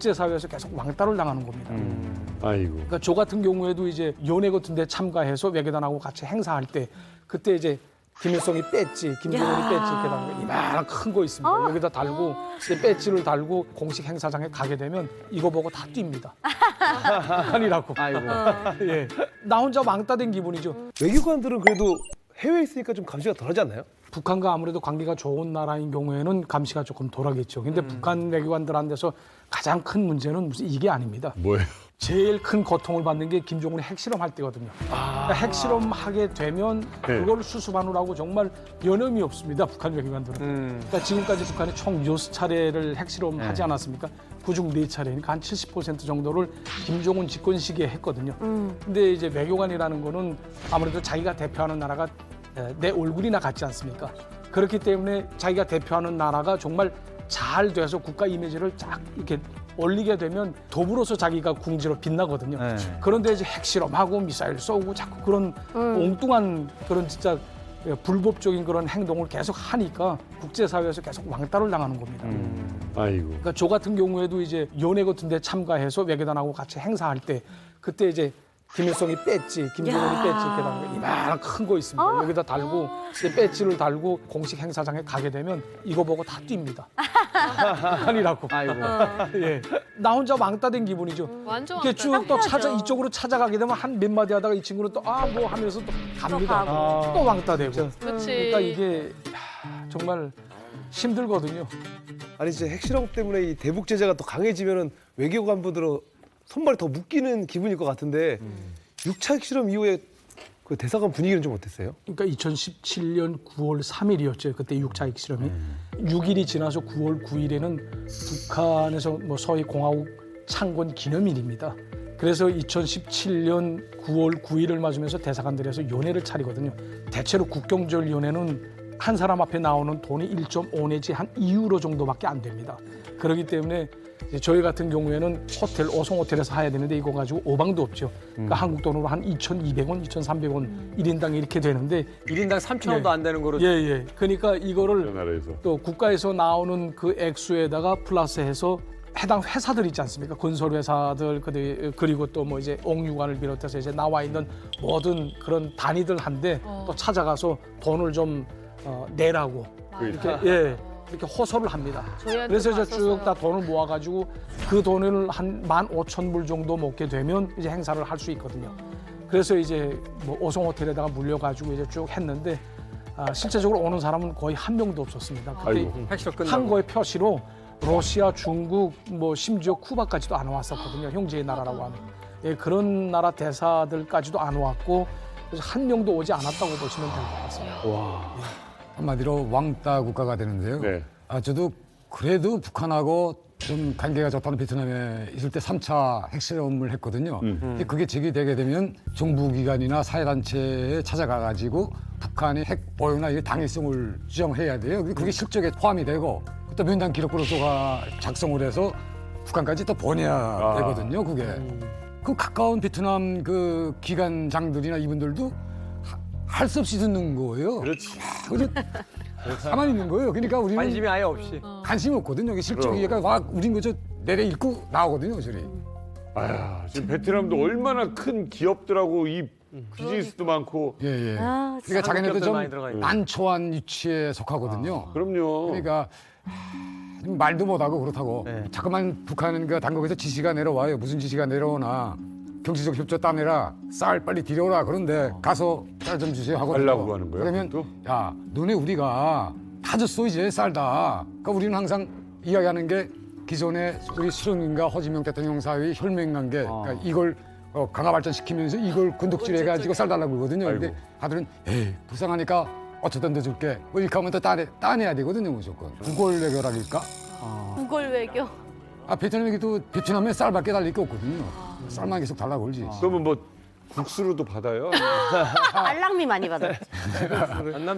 국제사회에서 계속 왕따를 당하는 겁니다. 아이고. 그러니까 저 같은 경우에도 이제 연회 같은 데 참가해서 외교단하고 같이 행사할 때 그때 이제 김일성이 배지, 김정은이 배지 이렇게 달고 이만한 큰 거 있습니다. 여기다 달고 이제 배지를 달고 공식 행사장에 가게 되면 이거 보고 다 뜁니다. 아니라고. 아이고. 예. 나 혼자 왕따 된 기분이죠. 외교관들은 그래도 해외에 있으니까 좀 감시가 덜하지 않나요? 북한과 아무래도 관계가 좋은 나라인 경우에는 감시가 조금 덜하겠죠. 근데 북한 외교관들한테서 가장 큰 문제는 무슨 이게 아닙니다. 뭐예요? 제일 큰 고통을 받는 게 김정은이 핵실험할 때거든요. 그러니까 핵실험하게 되면 네. 그걸 수습하느라고 정말 여념이 없습니다. 북한 외교관들은. 그러니까 지금까지 북한이 총 6차례를 핵실험하지 않았습니까? 그중 4차례니까 한 70% 정도를 김정은 집권 시기에 했거든요. 근데 이제 외교관이라는 거는 아무래도 자기가 대표하는 나라가 내 얼굴이나 같지 않습니까? 그렇기 때문에 자기가 대표하는 나라가 정말 잘 돼서 국가 이미지를 쫙 이렇게 올리게 되면 더불어서 자기가 궁지로 빛나거든요. 네. 그런데 이제 핵실험하고 미사일 쏘고 자꾸 그런 엉뚱한 그런 진짜 불법적인 그런 행동을 계속 하니까 국제사회에서 계속 왕따를 당하는 겁니다. 아이고. 그러니까 저 같은 경우에도 이제 연회 같은 데 참가해서 외교단하고 같이 행사할 때 그때 이제 김일성이 배지, 김정은이 배지 이렇게 달고 이만한 큰 거 있습니다. 여기다 달고 이제 배지를 달고 공식 행사장에 가게 되면 이거 보고 다 뜁니다. 아니라고. 아이고. 예. 나 혼자 왕따 된 기분이죠. 완전 이렇게 쭉 또 상쾌하죠. 이쪽으로 찾아가게 되면 한 몇 마디 하다가 이 친구는 또 뭐 하면서 또 갑니다. 가고. 또 왕따 되고. 그치. 그러니까 이게 정말 힘들거든요. 아니 진짜 핵실험 때문에 이 대북 제재가 또 강해지면은 외교관분들은 손발이 더 묶이는 기분일 것 같은데 6차 핵실험 이후에 그 대사관 분위기는 좀 어땠어요? 그러니까 2017년 9월 3일이었죠. 그때 6차 핵실험이. 6일이 지나서 9월 9일에는 북한에서 뭐 서해 공화국 창건 기념일입니다. 그래서 2017년 9월 9일을 맞으면서 대사관들에서 연회를 차리거든요. 대체로 국경절 연회는 한 사람 앞에 나오는 돈이 1.5 내지 한 2유로 정도밖에 안 됩니다. 그렇기 때문에 이제 저희 같은 경우에는 호텔, 오송 호텔에서 해야 되는데 이거 가지고 오방도 없죠. 그러니까 한국 돈으로 한 2,200원, 2,300원 1인당 이렇게 되는데 1인당 3,000원도 안 되는 거로. 예. 그러니까 저 이거를 나라에서. 또 국가에서 나오는 그 액수에다가 플러스해서 해당 회사들 있지 않습니까? 건설회사들 그리고 또 뭐 이제 옥류관을 비롯해서 이제 나와 있는 모든 그런 단위들한테 또 찾아가서 돈을 좀 내라고 이렇게 이렇게 호소를 합니다. 그래서 이제 쭉 다 돈을 모아가지고 그 돈을 한 15,000불 정도 먹게 되면 이제 행사를 할 수 있거든요. 그래서 이제 뭐 오송 호텔에다가 물려가지고 이제 쭉 했는데 실제적으로 오는 사람은 거의 한 명도 없었습니다. 그때 아이고. 핵실험 끝나고. 한 거의 표시로 러시아, 중국, 뭐 심지어 쿠바까지도 안 왔었거든요. 형제의 나라라고 하는. 예, 그런 나라 대사들까지도 안 왔고 그래서 한 명도 오지 않았다고 보시면 될 것 같습니다. 한마디로 왕따 국가가 되는데요. 네. 저도 그래도 북한하고 좀 관계가 좋다는 베트남에 있을 때 3차 핵실험을 했거든요. 근데 그게 제기되게 되면 정부기관이나 사회단체에 찾아가가지고 북한의 핵 보유나 이 당위성을 주장해야 돼요. 근데 그게 실적에 포함이 되고 또 면담 기록부로서가 작성을 해서 북한까지 또 보내야 되거든요. 그게. 그 가까운 베트남 그 기관장들이나 이분들도 할 수 없이 듣는 거예요. 그렇지. 그래서 가만히 있는 거예요. 그러니까 우리는 관심이 아예 없이. 관심이 없거든요. 이게 실적이 얘가 막 우린 그저 내려 읽고 나오거든요, 저리. 아야, 지금 베트남도 얼마나 큰 기업들하고 이 비즈니스도 많고. 예. 아, 그러니까 자기네도 기업들 좀 많이 들어가 있고. 난초한 위치에 속하거든요. 그럼요. 그러니까 말도 못하고 그렇다고. 네. 자꾸만 북한은 그 당국에서 지시가 내려와요. 무슨 지시가 내려오나. 경제적 협조 따내라. 쌀 빨리 들여오라. 그런데 가서 쌀 좀 주세요 하거든요. 달라고 하는 거예요, 그러면 그것도? 야, 너네 우리가 다 줬어 이제 쌀다. 그러니까 우리는 항상 이야기하는 게 기존의 우리 수령님과 허지명 대통령 사이의 혈맹관계. 그러니까 이걸 강화 발전시키면서 이걸 군독질해가지고 쌀 달라고 그러거든요. 근데 아이고. 다들은 에이 불쌍하니까 어쩌든 더 줄게. 뭐 이렇게 하면 또 따내야 되거든요 무조건. 구걸 외교랄까? 구걸 외교. 베트남에도 베트남에 쌀밖에 달릴 게 없거든요. 쌀만 계속 달라고 그러지. 그러면 뭐 국수로도 받아요? 알랑미 많이 받아요.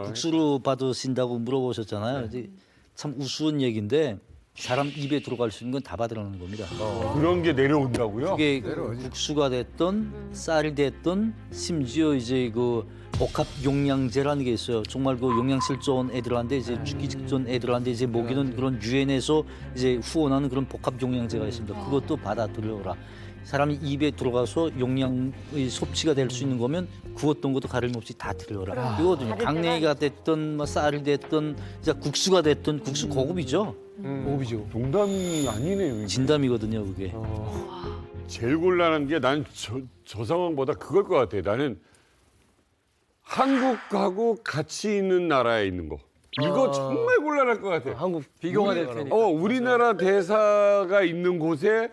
국수로 받으신다고 물어보셨잖아요. 이제 참 우스운 얘기인데 사람 입에 들어갈 수 있는 건 다 받으라는 겁니다. 그런 게 내려온다고요? 그게 국수가 됐던 쌀이 됐던 심지어 이제 그 복합 용량제라는 게 있어요. 정말 그 용량실조 온 애들한테 이제 죽기 직전 애들한테 이제 먹이는 그런 유엔에서 이제 후원하는 그런 복합 용량제가 있습니다. 그것도 받아들여라. 사람이 입에 들어가서 용량의 섭취가 될 수 있는 거면 구웠던 것도 가림없이 다 들여라. 이거거든요. 강냉이가 됐든 뭐 쌀이 됐든 이제 국수가 됐든 국수 고급이죠. 고급이죠. 농담이 아니네요. 이게. 진담이거든요, 그게. 제일 곤란한 게 난 저 상황보다 그걸 것 같아. 나는 한국하고 같이 있는 나라에 있는 거. 이거 정말 곤란할 것 같아. 한국 비교가 될 테니까. 우리나라 대사가 있는 곳에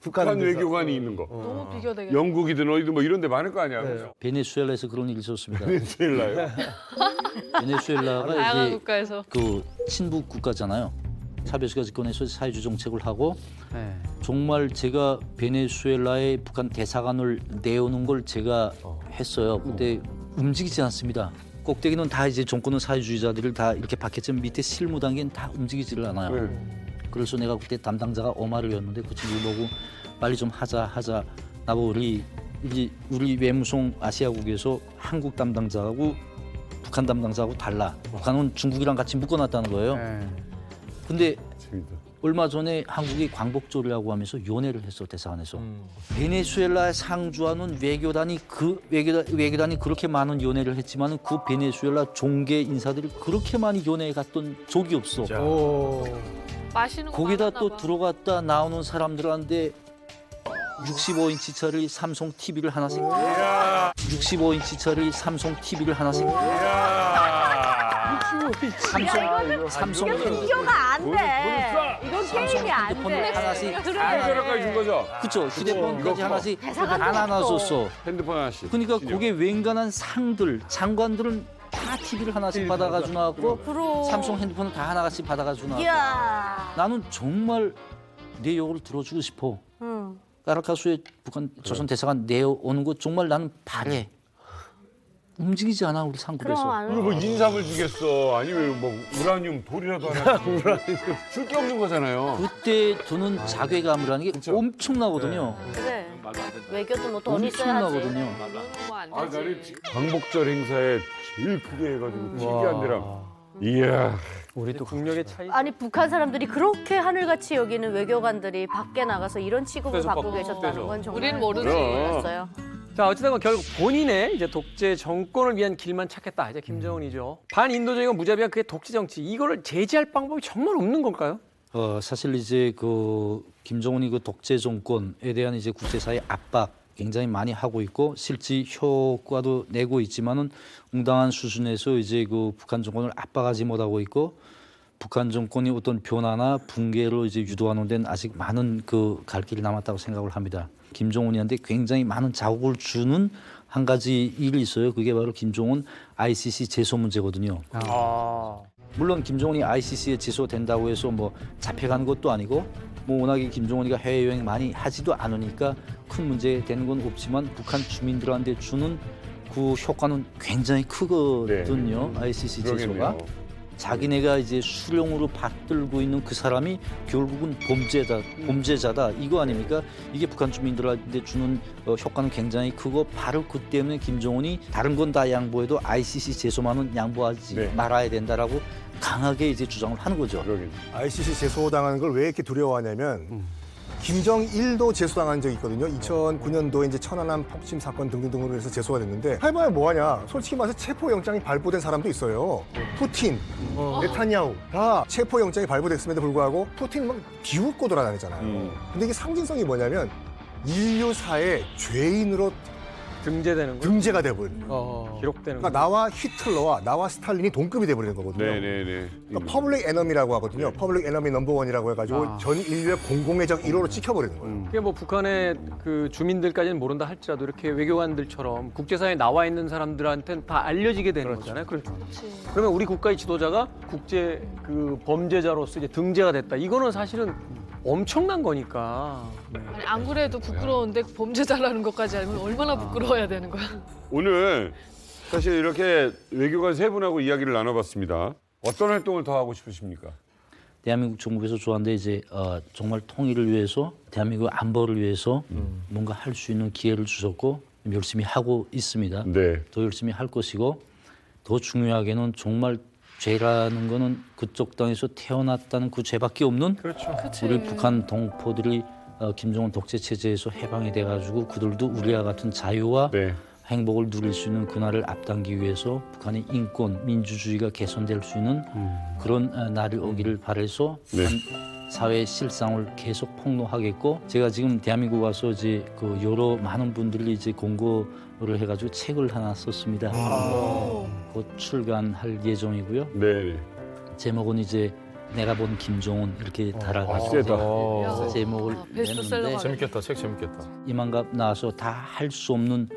북한 대사. 외교관이 있는 거. 너무 비교되겠다. 영국이든 어디든 뭐 이런 데 많을 거 아니야. 그죠? 베네수엘라에서 그런 일이 있었습니다. 베네수엘라요? 베네수엘라가 다양한 이제 국가에서. 그 친북 국가잖아요. 차베스가 집권해서 사회주의 정책을 하고 네. 정말 제가 베네수엘라의 북한 대사관을 내오는 걸 제가 했어요. 근데 움직이지 않습니다. 꼭대기는 다 이제 정권은 사회주의자들을 다 이렇게 박혔지만 밑에 실무 단계는 다 움직이지를 않아요. 그래서 내가 그때 담당자가 오마르였는데 그 친구 보고 빨리 좀 하자. 나보고 우리 외무성 아시아국에서 한국 담당자하고 북한 담당자하고 달라. 북한은 중국이랑 같이 묶어놨다는 거예요. 네. 근데 재밌다. 얼마 전에 한국이 광복절이라고 하면서 연회를 했어 대사관에서. 베네수엘라에 상주하는 외교단이 그렇게 많은 연회를 했지만은 그 베네수엘라 종계 인사들이 그렇게 많이 연회에 갔던 적이 없어. 마시는 거 거기다 많았나 또 봐. 들어갔다 나오는 사람들한테 65인치짜리 삼성 TV를 하나씩. 65인치짜리 삼성 TV를 하나씩. 삼성 비교가 안 돼. 이건 게임이 안 핸드폰을 돼. 하나씩. 핸드폰까지 준 거죠? 그쵸. 휴대폰까지 이거 하나씩 대사관도 다 나눠줬어. 핸드폰 하나씩. 그러니까 그게 웬간한 상들, 장관들은 다 TV를 하나씩 받아가지고 나왔고 그럼. 삼성 핸드폰은 다 하나씩 받아가지고 나왔고 이야. 나는 정말 내 욕을 들어주고 싶어. 응. 까라카수에 북한 조선 대사관 내오는 거 정말 나는 바래. 움직이지 않아 우리 그럼 상급에서. 안 그리고 뭐 인삼을 주겠어. 아니면 뭐 우라늄 돌이라도 하나. 줄 게 없는 거잖아요. 그때 드는 자괴감이라는 게 엄청나거든요. 그래. 외교도 뭐 돈 있어야지. 엄청나거든요. 아, 나는 광복절 행사에 제일 크게 해가지고 특이한 데랑. 이야. 우리 또 국력의 차이. 아니 북한 사람들이 그렇게 하늘같이 여기는 외교관들이 밖에 나가서 이런 취급을 그래서 받고 막 계셨다는 건 정말 우리는 모르지. 몰랐어요. 자, 어쨌든 결국 본인의 이제 독재 정권을 위한 길만 찾겠다. 이제 김정은이죠. 반인도적이고 무자비한 그의 독재 정치. 이거를 제지할 방법이 정말 없는 걸까요? 사실 이제 그 김정은이 그 독재 정권에 대한 이제 국제사회 압박 굉장히 많이 하고 있고 실제 효과도 내고 있지만은 응당한 수준에서 이제 그 북한 정권을 압박하지 못하고 있고 북한 정권이 어떤 변화나 붕괴로 이제 유도하는 데는 아직 많은 그 갈 길이 남았다고 생각을 합니다. 김정은이한테 굉장히 많은 자극을 주는 한 가지 일이 있어요. 그게 바로 김정은 ICC 제소 문제거든요. 물론 김정은이 ICC에 제소된다고 해서 뭐 잡혀가는 것도 아니고 뭐 워낙에 김정은이가 해외여행 많이 하지도 않으니까 큰 문제 되는 건 없지만 북한 주민들한테 주는 그 효과는 굉장히 크거든요. ICC 제소가. 그러겠네요. 자기네가 이제 수령으로 받들고 있는 그 사람이 결국은 범죄자다 이거 아닙니까? 이게 북한 주민들한테 주는 효과는 굉장히 크고 바로 그 때문에 김정은이 다른 건 다 양보해도 ICC 제소만은 양보하지 네. 말아야 된다라고 강하게 이제 주장을 하는 거죠. 그러겠네. ICC 제소당하는 걸 왜 이렇게 두려워하냐면 김정일도 제소당한 적이 있거든요. 2009년도에 이제 천안함 폭침 사건 등등으로 해서 제소가 됐는데 해봐야 뭐하냐. 솔직히 말해서 체포영장이 발부된 사람도 있어요. 푸틴, 네타냐후 다 체포영장이 발부됐음에도 불구하고 푸틴 막 비웃고 돌아다니잖아요. 근데 이게 상징성이 뭐냐면 인류사의 죄인으로 등재되는 거. 등재가 돼버린 기록되는 그러니까 거. 나와 히틀러와 나와 스탈린이 동급이 돼버리는 거거든요. 네네네. 그러니까 퍼블릭 에너미라고 하거든요. 퍼블릭 에너미 넘버원이라고 해가지고 전 인류의 공공의 적 1호로 찍혀버리는 거예요. 그게 뭐 북한의 그 주민들까지는 모른다 할지라도 이렇게 외교관들처럼 국제사회에 나와 있는 사람들한테는 다 알려지게 되는 거잖아요. 그렇죠. 그러면 우리 국가의 지도자가 국제 그 범죄자로서 이제 등재가 됐다. 이거는 사실은 엄청난 거니까. 네. 아니, 안 그래도 부끄러운데 범죄자라는 것까지 알면 얼마나 부끄러워야 되는 거야. 오늘 사실 이렇게 외교관 세 분하고 이야기를 나눠봤습니다. 어떤 활동을 더 하고 싶으십니까? 대한민국 정부에서 좋아하는데 이제 정말 통일을 위해서 대한민국 안보를 위해서 뭔가 할 수 있는 기회를 주셨고 열심히 하고 있습니다. 네. 더 열심히 할 것이고 더 중요하게는 정말 죄라는 거는 그쪽 땅에서 태어났다는 그 죄밖에 없는 우리 북한 동포들이 김정은 독재 체제에서 해방이 돼가지고 그들도 우리와 같은 자유와 네. 행복을 누릴 수 있는 그날을 앞당기기 위해서 북한의 인권, 민주주의가 개선될 수 있는 그런 날이 오기를 바라서 네. 사회의 실상을 계속 폭로하겠고 제가 지금 대한민국 와서 이제 그 여러 많은 분들이 이제 공고를 해가지고 책을 하나 썼습니다. 곧 출간할 예정이고요. 네. 제목은 이제 내가 본 김정은 이렇게 달아가지고 세다. 제목을 베스트셀러가 냈는데 재밌겠다. 책 재밌겠다. 이만갑 나와서 다 할 수 없는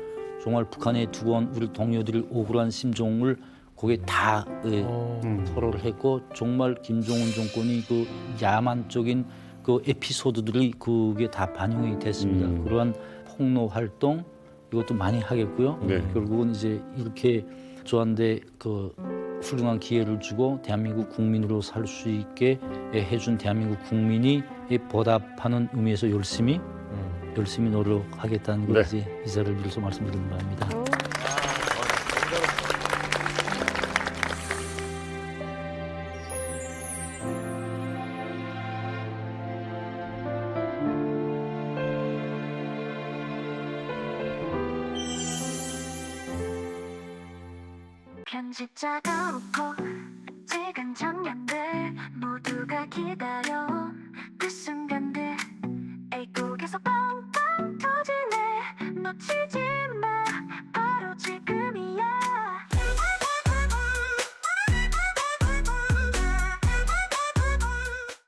정말 북한에 두고 온 우리 동료들의 억울한 심정을 거기에 다 토로를 했고 정말 김정은 정권이 그 야만적인 그 에피소드들이 그게 다 반영이 됐습니다. 그러한 폭로 활동 이것도 많이 하겠고요. 네. 결국은 이제 이렇게 저한테 그 훌륭한 기회를 주고 대한민국 국민으로 살 수 있게 해준 대한민국 국민이 보답하는 의미에서 열심히 노력하겠다는 네. 것이 이 자리를 빌어서 말씀드리는 바입니다. 편집자가 없고 찍은 장면들 모두가 기다려 그 순간들 애국에서 빵빵 터지네 놓치지